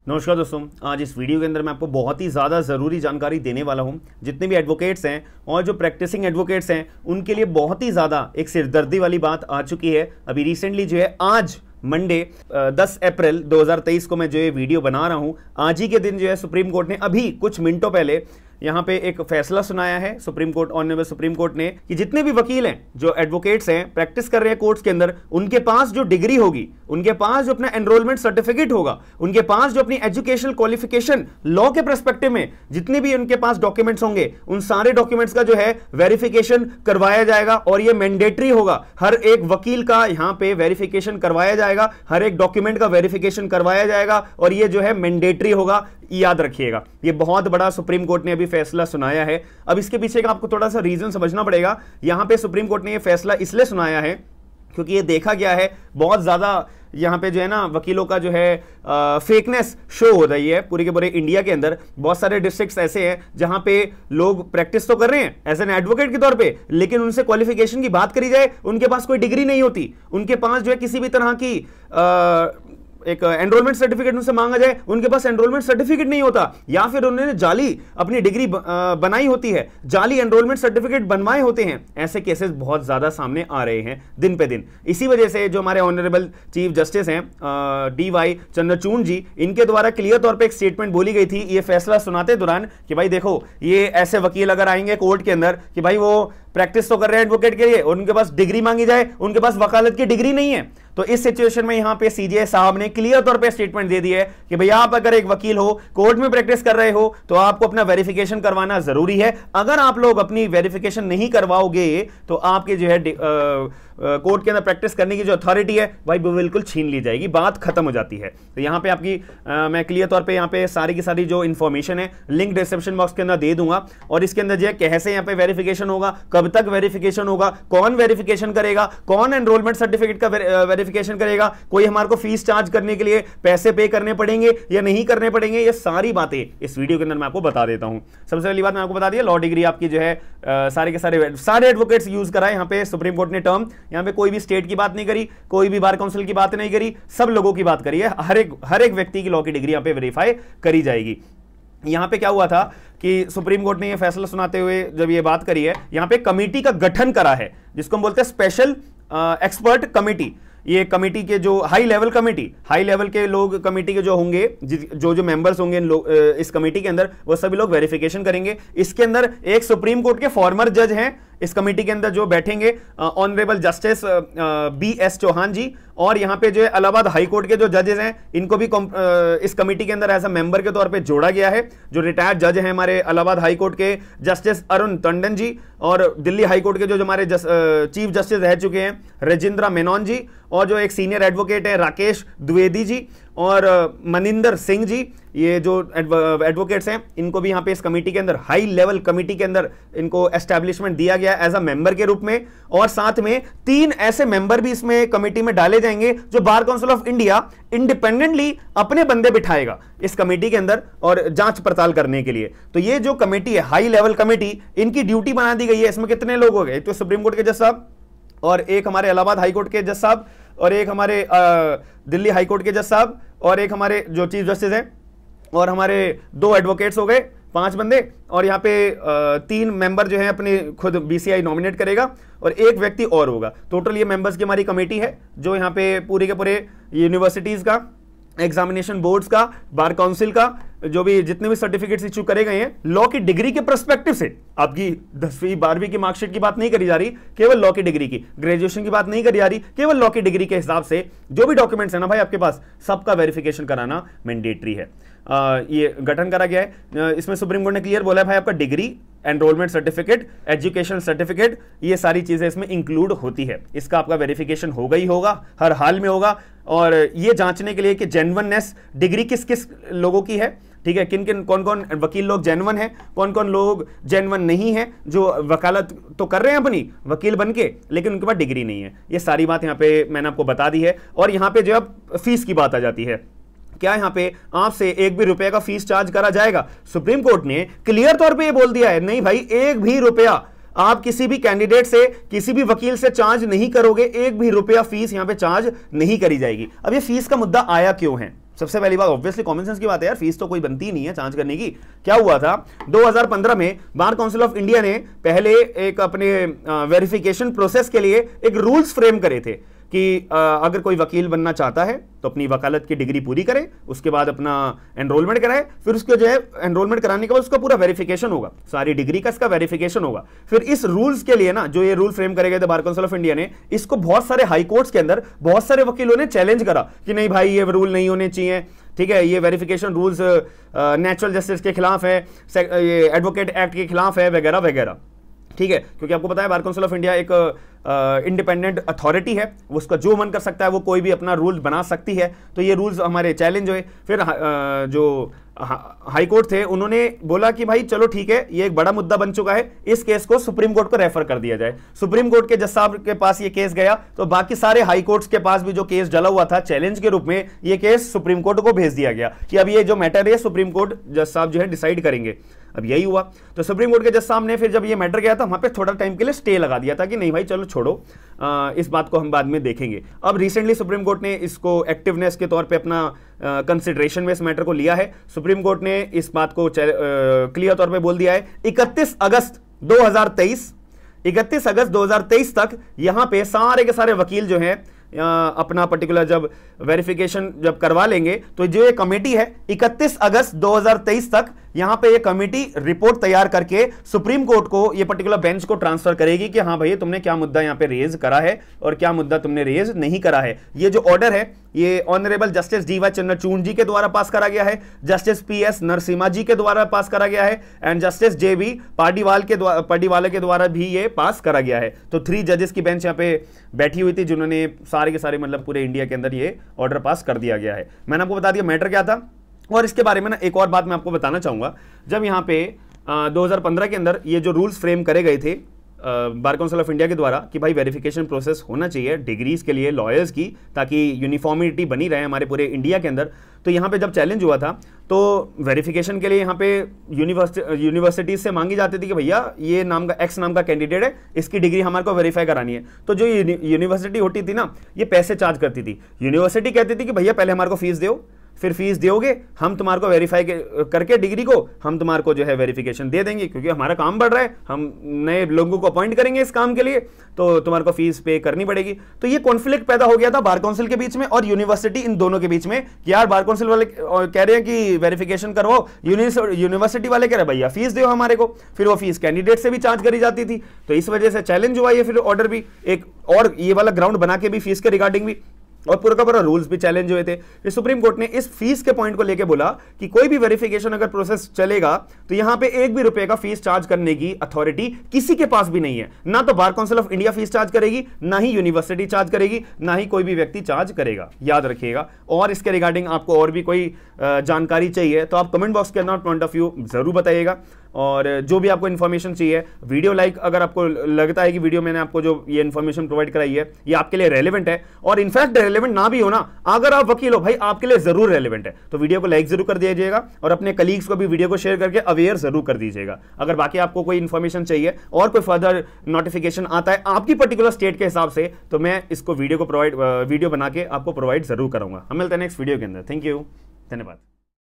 नमस्कार दोस्तों, आज इस वीडियो के अंदर मैं आपको बहुत ही ज़्यादा ज़रूरी जानकारी देने वाला हूं। जितने भी एडवोकेट्स हैं और जो प्रैक्टिसिंग एडवोकेट्स हैं उनके लिए बहुत ही ज़्यादा एक सिरदर्दी वाली बात आ चुकी है। अभी रिसेंटली जो है आज मंडे 10 अप्रैल 2023 को मैं जो ये वीडियो बना रहा हूं, आज ही के दिन जो है सुप्रीम कोर्ट ने अभी कुछ मिनटों पहले यहां पे एक फैसला सुनाया है। Supreme court, honourable supreme court ने, कि जितने भी वकील हैं, जो एडवोकेट्स हैं, प्रैक्टिस कर रहे हैं कोर्ट्स के अंदर, उनके पास जो डिग्री होगी, उनके पास जो अपना एनरोलमेंट सर्टिफिकेट होगा, उनके पास जो अपनी एजुकेशनल क्वालिफिकेशन लॉ के पर्सपेक्टिव में जितने भी उनके पास डॉक्यूमेंट्स होंगे, उन सारे डॉक्यूमेंट्स का जो है वेरिफिकेशन करवाया जाएगा और ये मैंडेटरी होगा। हर एक वकील का यहां पे वेरिफिकेशन करवाया जाएगा, हर एक डॉक्यूमेंट का वेरिफिकेशन करवाया जाएगा और ये जो है मैंडेटरी होगा। याद रखिएगा, ये बहुत बड़ा सुप्रीम कोर्ट ने अभी फैसला सुनाया है। अब इसके पीछे का आपको थोड़ा सा रीजन समझना पड़ेगा। यहां पे सुप्रीम कोर्ट ने ये फैसला इसलिए सुनाया है क्योंकि ये देखा गया है बहुत ज्यादा यहां पे जो है ना वकीलों का जो है फेकनेस शो हो रही है पूरे के पूरे इंडिया के अंदर। बहुत सारे डिस्ट्रिक्ट्स ऐसे हैं जहां पे लोग प्रैक्टिस तो कर रहे हैं एज एन एडवोकेट के तौर पे, लेकिन उनसे क्वालिफिकेशन की बात करी जाए, उनके पास कोई डिग्री नहीं होती, उनके पास जो है किसी भी तरह की एक एनरोलमेंट सर्टिफिकेट उनसे मांगा जाए, उनके पास एनरोलमेंट सर्टिफिकेट नहीं होता, या फिर उन्होंने जाली अपनी डिग्री बनाई होती है, जाली एनरोलमेंट सर्टिफिकेट बनवाए होते हैं। ऐसे केसेस बहुत ज्यादा सामने आ रहे हैं दिन पे दिन। इसी वजह से जो हमारे ऑनरेबल चीफ जस्टिस हैं DY चंद्रचूड़ जी, इनके द्वारा क्लियर तौर पे एक स्टेटमेंट बोली गई थी ये फैसला सुनाते दौरान कि भाई देखो, ये ऐसे वकील अगर आएंगे कोर्ट के अंदर कि भाई वो प्रैक्टिस तो कर रहे हैं एडवोकेट के लिए और उनके पास डिग्री मांगी जाए, उनके पास वकालत की डिग्री नहीं है, तो इस सिचुएशन में यहां पे CJI साहब ने क्लियर तौर पे स्टेटमेंट दे दी है कि भैया आप अगर एक वकील हो, कोर्ट में प्रैक्टिस कर रहे हो, तो आपको अपना वेरिफिकेशन करवाना जरूरी है। अगर आप लोग अपनी वेरिफिकेशन नहीं करवाओगे तो आपके जो है कोर्ट के अंदर प्रैक्टिस करने की जो अथॉरिटी है भाई वो बिल्कुल छीन ली जाएगी, बात खत्म हो जाती है। तो यहां पे आपकी मैं क्लियर तौर पे यहां पे सारी की सारी जो इन्फॉर्मेशन है लिंक डिस्क्रिप्शन बॉक्स के अंदर दे दूंगा, और इसके अंदर जो है कैसे यहां पे वेरिफिकेशन होगा, कब तक वेरिफिकेशन होगा, कौन वेरिफिकेशन करेगा, कौन एनरोलमेंट सर्टिफिकेट का वेरिफिकेशन करेगा, कोई हमारे को फीस चार्ज करने के लिए पैसे पे करने पड़ेंगे या नहीं करने पड़ेंगे, ये सारी बातें इस वीडियो के अंदर मैं आपको बता देता हूं। सबसे पहली बात मैं आपको बता दिया, लॉ डिग्री आपकी जो है सारे के सारे एडवोकेट्स यूज कराए। यहां पे सुप्रीम कोर्ट ने टर्म, यहां पे कोई भी स्टेट की बात नहीं करी, कोई भी बार काउंसिल की बात नहीं करी, सब लोगों की बात करी है। हर एक व्यक्ति की लॉ की डिग्री यहां पे वेरीफाई करी जाएगी। यहां पे क्या हुआ था कि सुप्रीम कोर्ट ने यह फैसला सुनाते हुए जब ये बात करी है, यहां पे कमेटी का गठन करा है जिसको हम बोलते हैं स्पेशल एक्सपर्ट कमेटी। ये कमेटी के जो हाई लेवल के लोग कमेटी के जो होंगे, जो मेंबर्स होंगे इस कमेटी के अंदर, वो सभी लोग वेरिफिकेशन करेंगे। इसके अंदर एक सुप्रीम कोर्ट के फॉर्मर जज हैं इस कमेटी के अंदर जो बैठेंगे, ऑनरेबल जस्टिस BS चौहान जी, और यहां पे जो है इलाहाबाद हाई कोर्ट के जो जजेस हैं इनको भी इस कमेटी के अंदर एज अ मेंबर के तौर पे जोड़ा गया है। जो रिटायर्ड जज हैं हमारे इलाहाबाद हाई कोर्ट के जस्टिस अरुण टंडन जी, और दिल्ली हाई कोर्ट के जो हमारे चीफ जस्टिस रह चुके हैं राजेंद्र मेनन जी, और जो एक सीनियर एडवोकेट है राकेश द्विवेदी जी, और मनिंदर सिंह जी, ये जो एडवोकेट्स हैं इनको भी यहां पे इस कमेटी के अंदर, हाई लेवल कमेटी के अंदर इनको एस्टैब्लिशमेंट दिया गया एज अ मेंबर के रूप में। और साथ में 3 ऐसे मेंबर भी इसमें कमेटी में डाले जाएंगे जो bar council of India independently अपने बंदे बिठाएगा इस कमेटी के अंदर और जांच पड़ताल करने के लिए। तो ये जो कमेटी है हाई लेवल कमेटी, इनकी ड्यूटी बना दी गई है। इसमें कितने लोग हो गए, तो सुप्रीम कोर्ट के जज साहब, और एक हमारे इलाहाबाद हाई कोर्ट के जज साहब, और एक हमारे दिल्ली हाई कोर्ट के जज साहब, और एक हमारे जो चीफ जस्टिस हैं, और हमारे 2 एडवोकेट्स हो गए, 5 बंदे, और यहाँ पे 3 मेंबर जो है अपने खुद BCI नॉमिनेट करेगा, और 1 व्यक्ति और होगा। टोटल ये मेंबर्स की हमारी कमेटी है जो यहाँ पे पूरे के पूरे यूनिवर्सिटीज का, एग्जामिनेशन बोर्ड्स का, बार काउंसिल का, जो भी जितने भी सर्टिफिकेट्स इश्यू करे गए हैं, लॉ की डिग्री के पर्सपेक्टिव से, आपकी 10वीं 12वीं की मार्कशीट की बात नहीं करी जा रही, केवल लॉ की डिग्री की, ग्रेजुएशन की बात नहीं करी जा रही, केवल लॉ की डिग्री के हिसाब से जो भी डॉक्यूमेंट्स है ना भाई आपके पास, सबका वेरिफिकेशन कराना मैंडेटरी है। ये गठन करा गया है। इसमें सुप्रीम कोर्ट ने क्लियर बोला है भाई आपका degree, enrolment certificate, education certificate, ये सारी चीजें इसमें इंक्लूड होती है। इसका आपका वेरिफिकेशन होगा ही होगा, हर हाल में होगा, और ये जांचने के लिए कि जेन्युइननेस डिग्री किस किस लोगों की है, ठीक है, किन किन कौन कौन वकील लोग जेन्युइन है, कौन कौन लोग जेन्युइन नहीं है, जो वकालत तो कर रहे हैं अपनी वकील बन के लेकिन उनके पास डिग्री नहीं है। ये सारी बात यहाँ पे मैंने आपको बता दी है। और यहाँ पे जो अब फीस की बात आ जाती है, क्या यहां पे आपसे 1 भी रुपए का फीस चार्ज करा जाएगा? सुप्रीम कोर्ट ने क्लियर तौर पे ये बोल दिया है, नहीं भाई 1 भी रुपया आप किसी भी कैंडिडेट से, किसी भी वकील से चार्ज नहीं करोगे, 1 भी रुपया फीस यहां पे चार्ज नहीं करी जाएगी। अब ये फीस का मुद्दा आया क्यों है? सबसे पहली बात ऑब्वियसली कॉमन सेंस की बात है यार, फीस तो कोई बनती नहीं है चार्ज करने की। क्या हुआ था 2015 में बार काउंसिल ऑफ इंडिया ने पहले एक अपने वेरिफिकेशन प्रोसेस के लिए एक रूल्स फ्रेम करे थे कि अगर कोई वकील बनना चाहता है तो अपनी वकालत की डिग्री पूरी करे, उसके बाद अपना एनरोलमेंट कराए, फिर उसके जो है एनरोलमेंट कराने के बाद उसका पूरा वेरिफिकेशन होगा, सारी डिग्री का इसका वेरिफिकेशन होगा। फिर इस रूल्स के लिए ना जो ये रूल फ्रेम करे गए थे बार काउंसिल ऑफ इंडिया ने, इसको बहुत सारे हाई कोर्ट्स के अंदर बहुत सारे वकीलों ने चैलेंज करा कि नहीं भाई ये रूल नहीं होने चाहिए, ठीक है, ये वेरिफिकेशन रूल्स नेचुरल जस्टिस के खिलाफ है, ये एडवोकेट एक्ट के खिलाफ है वगैरह वगैरह, ठीक है। क्योंकि आपको पता है बार काउंसिल ऑफ इंडिया एक इंडिपेंडेंट अथॉरिटी है, उसका जो मन कर सकता है वो कोई भी अपना रूल बना सकती है। तो ये रूल्स हमारे चैलेंज हुए। फिर जो हाई कोर्ट थे उन्होंने बोला कि भाई चलो ठीक है, ये एक बड़ा मुद्दा बन चुका है, इस केस को सुप्रीम कोर्ट को रेफर कर दिया जाए। सुप्रीम कोर्ट के जज साहब के पास ये केस गया तो बाकी सारे हाई कोर्ट्स के पास भी जो केस डला हुआ था चैलेंज के रूप में, ये केस सुप्रीम कोर्ट को भेज दिया गया कि अब ये जो मैटर है सुप्रीम कोर्ट जज साहब जो है डिसाइड करेंगे। अब यही हुआ, तो सुप्रीम कोर्ट के जज साहब ने फिर जब ये मैटर गया था वहां पे थोड़ा टाइम के लिए स्टे लगा दिया था कि नहीं भाई चलो छोड़ो, इस बात को हम बाद में देखेंगे। अब रिसेंटली सुप्रीम कोर्ट ने इसको एक्टिवनेस के तौर पे अपना कंसिडरेशन में इस मैटर को लिया है। सुप्रीम कोर्ट ने इस बात को क्लियर तौर पे बोल दिया है 31 अगस्त 2023 तक यहां पे सारे के सारे वकील जो हैं अपना पर्टिकुलर जब वेरिफिकेशन जब करवा लेंगे तो जो ये कमेटी है 31 अगस्त 2023 तक यहां पे ये कमेटी रिपोर्ट तैयार करके सुप्रीम कोर्ट को ये पर्टिकुलर बेंच को ट्रांसफर करेगी कि हाँ भाई तुमने क्या मुद्दा यहां पे रेज करा है और क्या मुद्दा तुमने रेज नहीं करा है। ये जो ऑर्डर है ये ऑनरेबल जस्टिस डी.वाई. चंद्रचूड़ जी के द्वारा पास करा गया है, जस्टिस पी.एस. नरसिम्हा जी के द्वारा पास करा गया है एंड जस्टिस जे.बी. पार्डीवाला के द्वारा भी ये पास करा गया है। तो 3 जजेस की बेंच यहाँ पे बैठी हुई थी जिन्होंने सारे के सारे मतलब पूरे इंडिया के अंदर ये ऑर्डर पास कर दिया गया है। मैंने आपको बता दिया मैटर क्या था। और इसके बारे में ना एक और बात मैं आपको बताना चाहूंगा, जब यहाँ पे 2015 के अंदर ये जो रूल्स फ्रेम करे गए थे बार काउंसिल ऑफ इंडिया के द्वारा कि भाई वेरिफिकेशन प्रोसेस होना चाहिए डिग्रीज के लिए लॉयर्स की, ताकि यूनिफॉर्मिटी बनी रहे हमारे पूरे इंडिया के अंदर। तो यहाँ पे जब चैलेंज हुआ था तो वेरिफिकेशन के लिए यहाँ पे यूनिवर्सिटीज से मांगी जाती थी कि भैया ये नाम का एक्स नाम का कैंडिडेट है, इसकी डिग्री हमारे को वेरीफाई करानी है। तो जो यूनिवर्सिटी होती थी ना ये पैसे चार्ज करती थी। यूनिवर्सिटी कहती थी कि भैया पहले हमारे को फीस दो, फिर फीस दोगे हम तुम्हारे को वेरीफाई करके डिग्री को हम तुम्हारे को जो है वेरिफिकेशन दे देंगे, क्योंकि हमारा काम बढ़ रहा है, हम नए लोगों को अपॉइंट करेंगे इस काम के लिए तो तुम्हारे को फीस पे करनी पड़ेगी। तो ये कॉन्फ्लिक्ट पैदा हो गया था बार काउंसिल के बीच में और यूनिवर्सिटी, इन दोनों के बीच में कि यार बार काउंसिल वाले कह रहे हैं कि वेरिफिकेशन करवाओ, यूनिवर्सिटी वाले कह रहे भैया फीस दो हमारे को, फिर वो फीस कैंडिडेट से भी चार्ज करी जाती थी। तो इस वजह से चैलेंज हुआ ये, फिर ऑर्डर भी एक और ये वाला ग्राउंड बना के भी फीस के रिगार्डिंग भी, और पूरा का पूरा रूल्स भी चैलेंज हुए थे। फिर सुप्रीम कोर्ट ने इस फीस के पॉइंट को लेकर बोला कि कोई भी वेरिफिकेशन अगर प्रोसेस चलेगा तो यहां पे एक भी रुपए का फीस चार्ज करने की अथॉरिटी किसी के पास भी नहीं है। ना तो bar council of India fees charge करेगी, ना ही यूनिवर्सिटी चार्ज करेगी, ना ही कोई भी व्यक्ति चार्ज करेगा, याद रखिएगा। और इसके रिगार्डिंग आपको और भी कोई जानकारी चाहिए तो आप कमेंट बॉक्स के अंदर पॉइंट ऑफ व्यू जरूर बताइएगा। और जो भी आपको इन्फॉर्मेशन चाहिए, वीडियो लाइक अगर आपको लगता है कि वीडियो मैंने आपको जो ये इन्फॉर्मेशन प्रोवाइड कराई है ये आपके लिए रेलेवेंट है, और इनफैक्ट रेलेवेंट ना भी हो ना, अगर आप वकील हो भाई आपके लिए जरूर रेलेवेंट है, तो वीडियो को लाइक जरूर कर दीजिएगा और अपने कलीग्स को भी वीडियो को शेयर करके अवेयर जरूर कर दीजिएगा। अगर बाकी आपको कोई इन्फॉर्मेशन चाहिए और कोई फर्दर नोटिफिकेशन आता है आपकी पर्टिकुलर स्टेट के हिसाब से तो मैं इसको वीडियो बना के आपको प्रोवाइड जरूर करूंगा। हम मिलते हैं नेक्स्ट वीडियो के अंदर। थैंक यू, धन्यवाद।